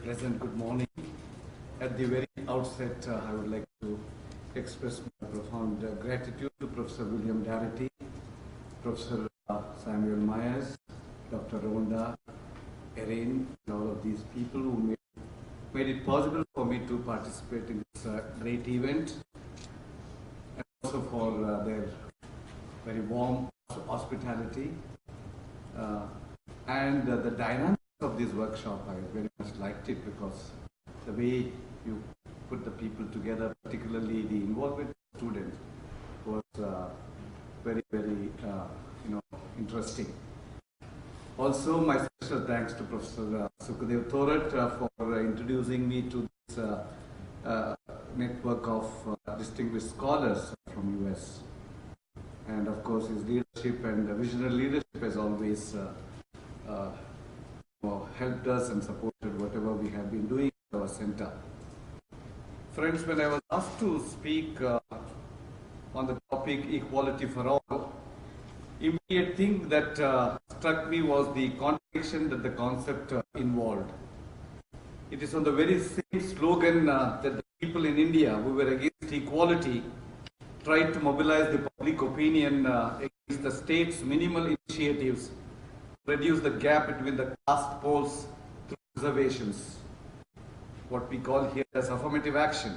pleasant good morning. At the very outset, I would like to express my profound gratitude to Professor William Darity, Professor Samuel Myers, Dr. Rhonda, Erin, and all of these people who made it possible for me to participate in this great event, and also for their very warm hospitality and the dynamics of this workshop. I very much liked it because the way you put the people together, particularly the involvement of students, was very interesting. Also, my special thanks to Professor Sukadev Thorat for introducing me to this network of distinguished scholars from US. And of course, his leadership and visionary leadership has always helped us and supported whatever we have been doing at our center. Friends, when I was asked to speak on the topic equality for all, immediate thing that struck me was the contradiction that the concept involved. It is on the very same slogan that the people in India who were against equality tried to mobilize the public opinion against the state's minimal initiatives to reduce the gap between the caste poles through reservations, what we call here as affirmative action.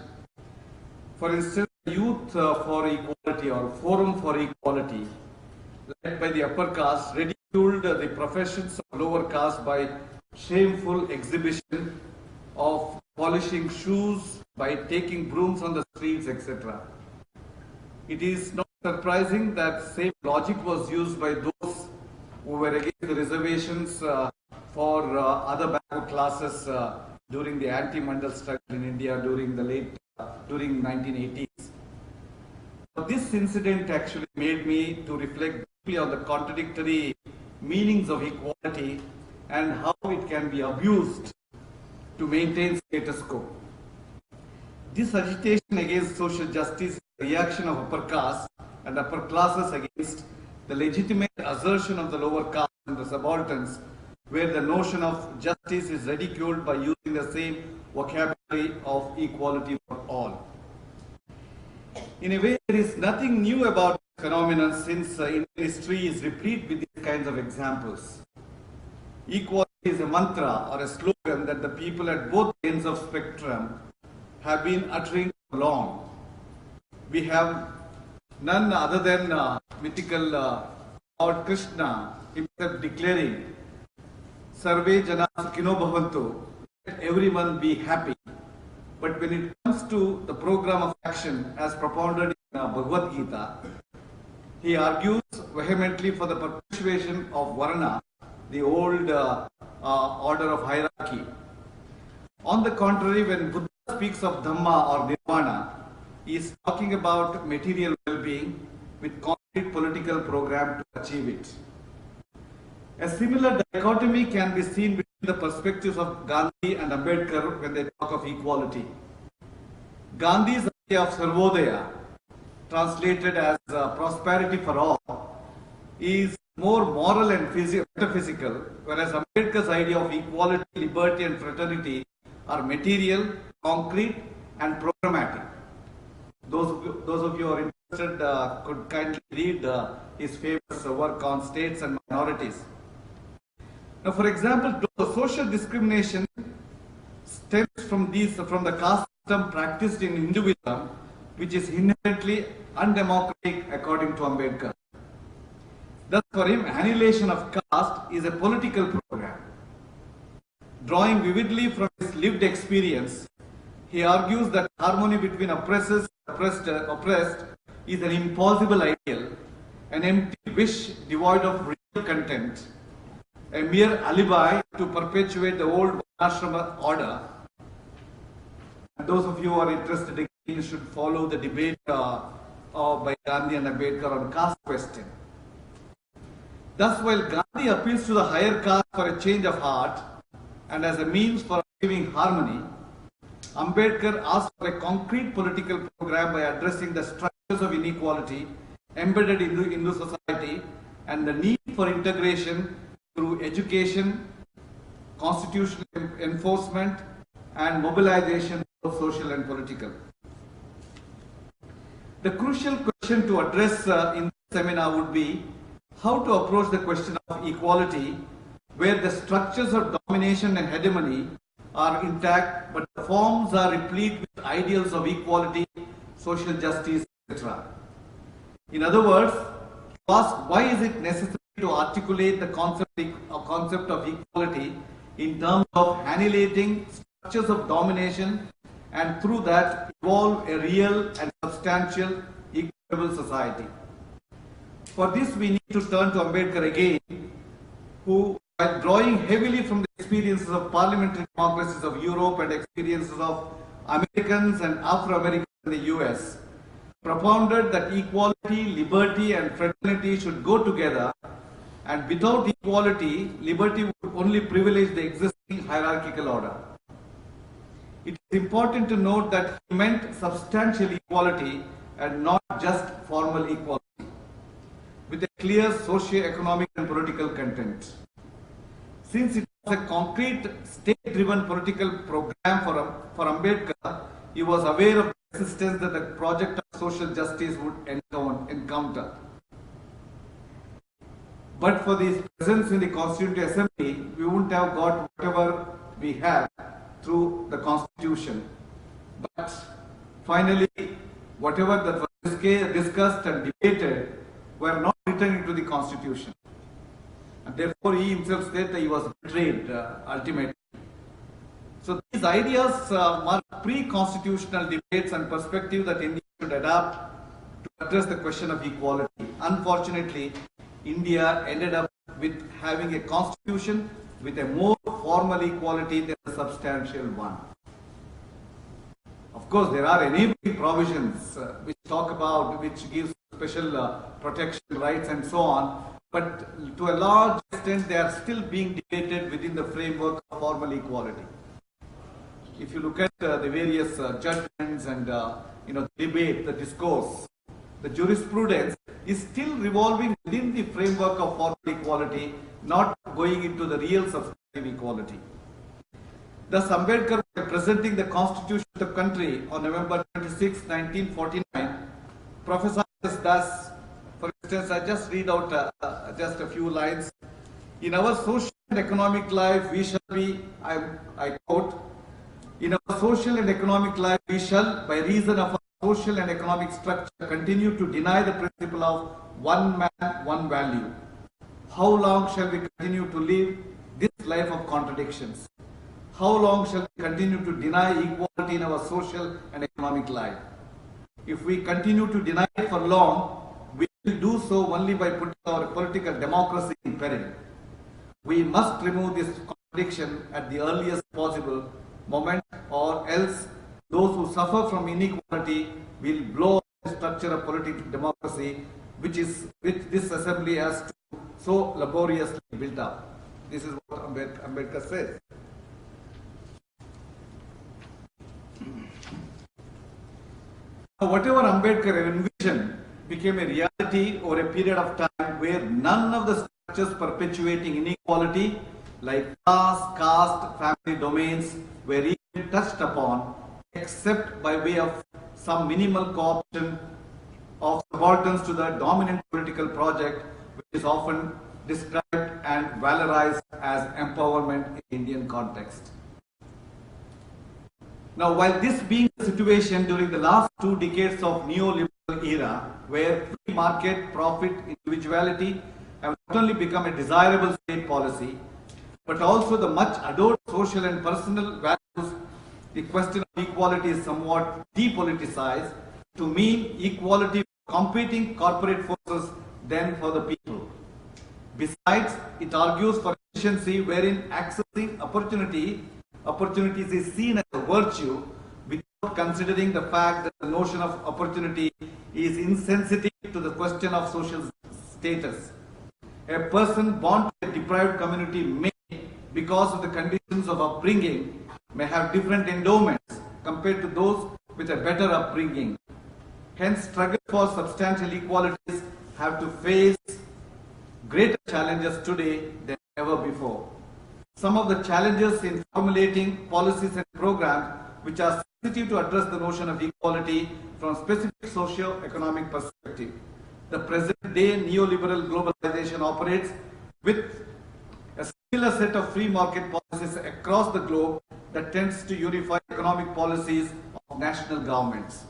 For instance, Youth for Equality or Forum for Equality, led by the upper caste, ridiculed the professions of lower caste by shameful exhibition of polishing shoes, by taking brooms on the streets, etc. It is not surprising that same logic was used by those who were against the reservations for other backward classes during the anti-Mandal struggle in India during 1980s. This incident actually made me to reflect deeply on the contradictory meanings of equality and how it can be abused to maintain status quo. This agitation against social justice is a reaction of upper caste and upper classes against the legitimate assertion of the lower caste and the subalterns, where the notion of justice is ridiculed by using the same vocabulary of equality for all. In a way, there is nothing new about this phenomenon since Indian history is replete with these kinds of examples. Equality is a mantra or a slogan that the people at both ends of spectrum have been uttering for long. We have none other than mythical Lord Krishna himself declaring, Sarve Jana Sukhino Bhavantu, let everyone be happy. But when it comes to the program of action as propounded in Bhagavad Gita, he argues vehemently for the perpetuation of Varna, the old order of hierarchy. On the contrary, when Buddha speaks of Dhamma or Nirvana, he is talking about material well-being with concrete political program to achieve it. A similar dichotomy can be seen between the perspectives of Gandhi and Ambedkar when they talk of equality. Gandhi's idea of Sarvodaya, translated as prosperity for all, is more moral and metaphysical, whereas Ambedkar's idea of equality, liberty and fraternity are material, concrete and programmatic. Those of you who are interested could kindly read his famous work on states and minorities. Now, for example, social discrimination stems from the caste system practiced in Hinduism, which is inherently undemocratic according to Ambedkar. Thus, for him, annihilation of caste is a political program. Drawing vividly from his lived experience, he argues that harmony between oppressors and oppressed is an impossible ideal, an empty wish devoid of real content, a mere alibi to perpetuate the old Varnashrama order. And those of you who are interested again should follow the debate by Gandhi and Ambedkar on caste question. Thus, while Gandhi appeals to the higher caste for a change of heart and as a means for achieving harmony, Ambedkar asked for a concrete political program by addressing the structures of inequality embedded in Hindu society and the need for integration through education, constitutional enforcement, and mobilization, both social and political. The crucial question to address in this seminar would be how to approach the question of equality, where the structures of domination and hegemony are intact, but the forms are replete with ideals of equality, social justice, etc. In other words, to ask why is it necessary to articulate the concept of equality in terms of annihilating structures of domination and through that evolve a real and substantial equitable society. For this we need to turn to Ambedkar again, who, while drawing heavily from the experiences of parliamentary democracies of Europe and experiences of Americans and Afro-Americans in the US, propounded that equality, liberty and fraternity should go together, and without equality, liberty would only privilege the existing hierarchical order. It is important to note that he meant substantial equality and not just formal equality, with a clear socio-economic and political content. Since it was a concrete state-driven political program for Ambedkar, he was aware of the resistance that the project of social justice would encounter. But for his presence in the Constituent Assembly, we wouldn't have got whatever we have through the Constitution. But finally, whatever that was discussed and debated were not written into the Constitution. And therefore, he himself said that he was betrayed ultimately. So these ideas mark pre-constitutional debates and perspective that India should adapt to address the question of equality. Unfortunately, India ended up with having a constitution with a more formal equality than a substantial one. Of course, there are enabling provisions which talk about, which gives special protection rights and so on, but to a large extent they are still being debated within the framework of formal equality. If you look at the various judgments and the debate, the discourse, the jurisprudence is still revolving within the framework of formal equality, not going into the real substantive equality. Thus, Ambedkar, presenting the Constitution of the country on November 26, 1949, prophesies thus. For instance, I just read out just a few lines. In our social and economic life, we shall be, I quote, in our social and economic life, we shall, by reason of our social and economic structure, continue to deny the principle of one man, one value. How long shall we continue to live this life of contradictions? How long shall we continue to deny equality in our social and economic life? If we continue to deny it for long, we will do so only by putting our political democracy in peril. We must remove this contradiction at the earliest possible moment, or else those who suffer from inequality will blow up the structure of political democracy which this assembly has so laboriously built up. This is what Ambedkar says. Whatever Ambedkar envisioned became a reality over a period of time where none of the structures perpetuating inequality like class, caste, family domains were even touched upon except by way of some minimal co-option of subalterns to the dominant political project, which is often described and valorized as empowerment in the Indian context. Now, while this being the situation during the last 2 decades of neoliberal era, where free market, profit, individuality have not only become a desirable state policy, but also the much adored social and personal values, the question of equality is somewhat depoliticized to mean equality for competing corporate forces than for the people. Besides, it argues for efficiency wherein accessing opportunities is seen as a virtue without considering the fact that the notion of opportunity is insensitive to the question of social status. A person born to a deprived community may, because of the conditions of upbringing, may have different endowments compared to those with a better upbringing. Hence, struggle for substantial equalities have to face greater challenges today than ever before. some of the challenges in formulating policies and programs which are sensitive to address the notion of equality from specific socio-economic perspective. The present-day neoliberal globalization operates with a similar set of free market policies across the globe that tends to unify economic policies of national governments.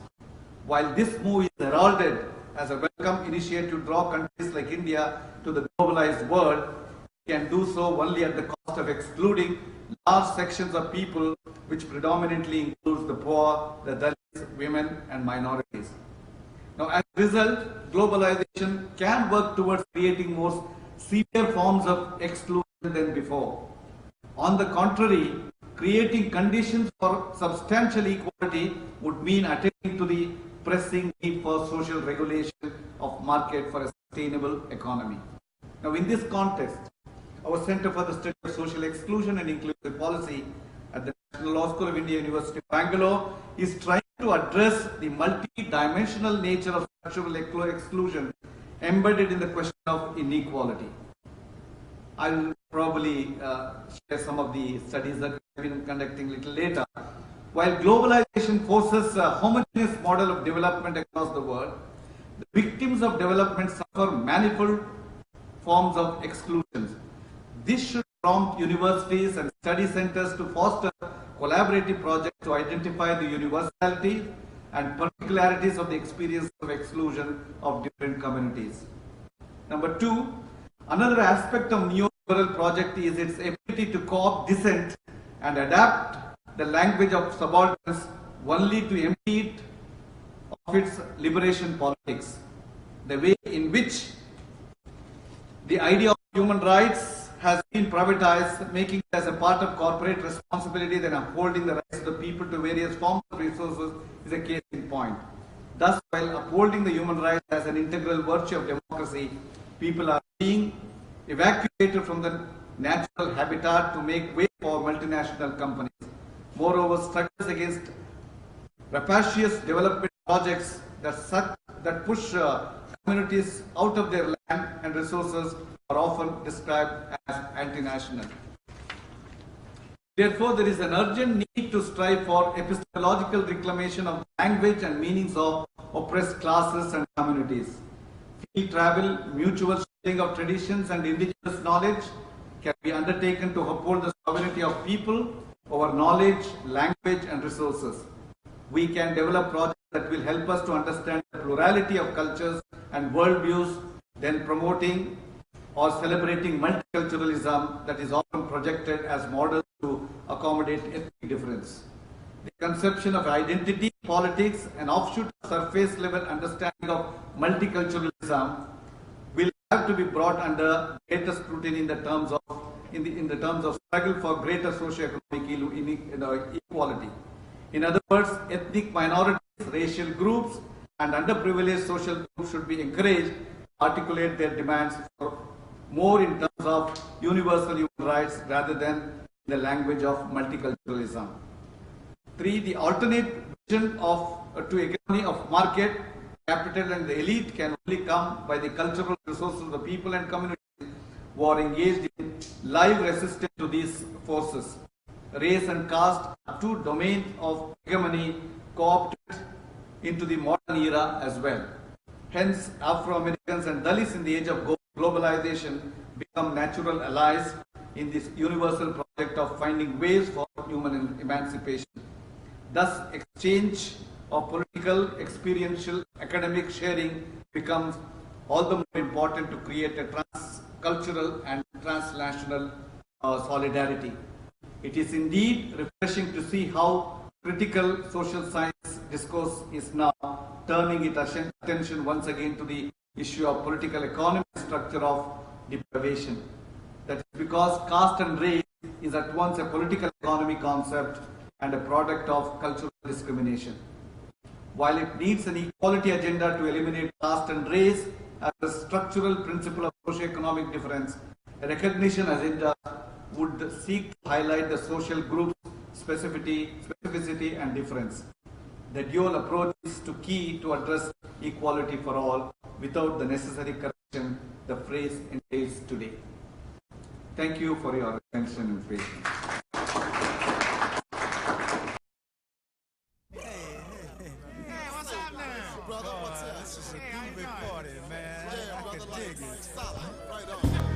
While this move is heralded as a welcome initiative to draw countries like India to the globalized world, it can do so only at the cost of excluding large sections of people, which predominantly includes the poor, the Dalits, women and minorities. Now, as a result, globalization can work towards creating more severe forms of exclusion than before. On the contrary, creating conditions for substantial equality would mean attending to the pressing need for social regulation of market for a sustainable economy. Now, in this context, our Center for the Study of Social Exclusion and Inclusive Policy at the National Law School of India, University of Bangalore, is trying to address the multi-dimensional nature of structural exclusion embedded in the question of inequality. I will probably share some of the studies that we have been conducting a little later. While globalization forces a homogeneous model of development across the world, the victims of development suffer manifold forms of exclusions. This should prompt universities and study centers to foster collaborative projects to identify the universality and particularities of the experience of exclusion of different communities. Number two, another aspect of neoliberal project is its ability to co-opt dissent and adapt the language of subalterns only to empty it of its liberation politics. The way in which the idea of human rights has been privatized, making it as a part of corporate responsibility than upholding the rights of the people to various forms of resources is a case in point. Thus, while upholding the human rights as an integral virtue of democracy, people are being evacuated from the natural habitat to make way for multinational companies. Moreover, struggles against rapacious development projects that push communities out of their land and resources are often described as anti-national. Therefore, there is an urgent need to strive for epistemological reclamation of language and meanings of oppressed classes and communities. Field travel, mutual sharing of traditions and indigenous knowledge can be undertaken to uphold the sovereignty of people over knowledge, language and resources. We can develop projects that will help us to understand the plurality of cultures and worldviews, then promoting or celebrating multiculturalism that is often projected as models to accommodate ethnic difference. The conception of identity politics, an offshoot of surface level understanding of multiculturalism, will have to be brought under greater scrutiny in the terms of struggle for greater socio-economic equality. In other words, ethnic minorities, racial groups, and underprivileged social groups should be encouraged to articulate their demands for more in terms of universal human rights rather than the language of multiculturalism. 3. The alternate vision to economy of market, capital and the elite can only come by the cultural resources of the people and communities who are engaged in live resistance to these forces. Race and caste are two domains of hegemony co-opted into the modern era as well. Hence, Afro-Americans and Dalits in the age of globalization become natural allies in this universal project of finding ways for human emancipation. Thus, exchange of political, experiential, academic sharing becomes all the more important to create a trans-cultural and transnational solidarity. It is indeed refreshing to see how critical social science discourse is now turning its attention once again to the issue of political economy structure of deprivation. That is because caste and race is at once a political economy concept and a product of cultural discrimination. While it needs an equality agenda to eliminate caste and race as a structural principle of socio-economic difference, a recognition agenda would seek to highlight the social group's specificity and difference. The dual approach is key to address equality for all without the necessary correction the phrase entails today. Thank you for your attention and patience. What's up now? Brother, what's up? This is a groovy party, man. Yeah, I brother, can like, dig it. solid. Right on.